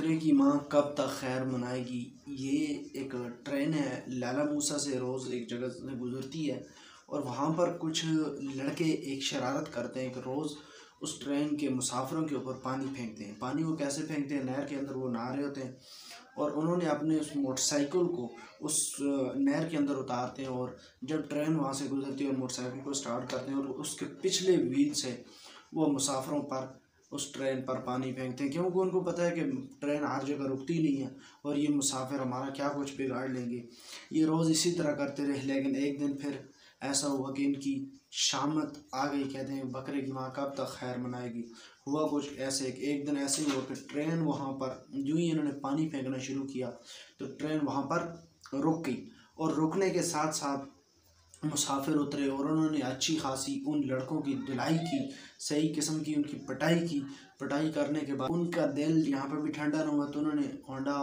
बकरे की माँ कब तक खैर मनाएगी। ये एक ट्रेन है लैला मूसा से रोज़ एक जगह से गुज़रती है और वहाँ पर कुछ लड़के एक शरारत करते हैं कि रोज़ उस ट्रेन के मुसाफिरों के ऊपर पानी फेंकते हैं। पानी वो कैसे फेंकते हैं, नहर के अंदर वो नहा रहे होते हैं और उन्होंने अपने उस मोटरसाइकिल को उस नहर के अंदर उतारते हैं और जब ट्रेन वहाँ से गुजरती है और मोटरसाइकिल को स्टार्ट करते हैं और उसके पिछले व्हील से वो मुसाफिरों पर उस ट्रेन पर पानी फेंकते हैं, क्योंकि उनको पता है कि ट्रेन हर जगह रुकती नहीं है और ये मुसाफिर हमारा क्या कुछ बिगाड़ लेंगे। ये रोज़ इसी तरह करते रहे, लेकिन एक दिन फिर ऐसा हुआ कि इनकी शामत आ गई। कहते हैं बकरे की माँ कब तक खैर मनाएगी। हुआ कुछ ऐसे, एक दिन ऐसे हुआ कि ट्रेन वहाँ पर यूँ ही इन्होंने पानी फेंकना शुरू किया तो ट्रेन वहाँ पर रुक गई और रुकने के साथ साथ मुसाफिर उतरे और उन्होंने अच्छी खासी उन लड़कों की धुलाई की, सही किस्म की उनकी पिटाई की। पिटाई करने के बाद उनका दिल यहाँ पर भी ठंडा ना हुआ तो उन्होंने होंडा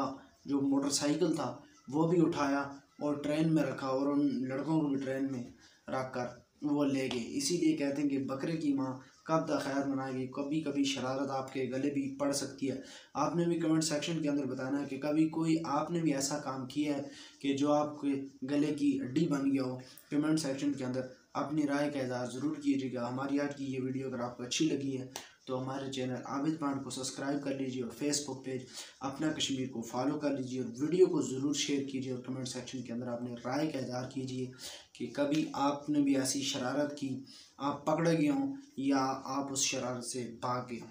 जो मोटरसाइकिल था वो भी उठाया और ट्रेन में रखा और उन लड़कों को भी ट्रेन में रख कर वो ले गए। इसीलिए कहते हैं कि बकरे की माँ कब तक खैर मनाएगी। कभी कभी शरारत आपके गले भी पड़ सकती है। आपने भी कमेंट सेक्शन के अंदर बताना है कि कभी कोई आपने भी ऐसा काम किया है कि जो आपके गले की हड्डी बन गया हो। कमेंट सेक्शन के अंदर अपनी राय का इज़हार ज़रूर कीजिएगा। हमारी आज की ये वीडियो अगर आपको अच्छी लगी है तो हमारे चैनल आबिद पांड को सब्सक्राइब कर लीजिए और फेसबुक पेज अपना कश्मीर को फॉलो कर लीजिए और वीडियो को ज़रूर शेयर कीजिए और कमेंट सेक्शन के अंदर अपने राय का इज़हार कीजिए कि कभी आपने भी ऐसी शरारत की, आप पकड़े गए हों या आप उस शरारत से भाग गए हों।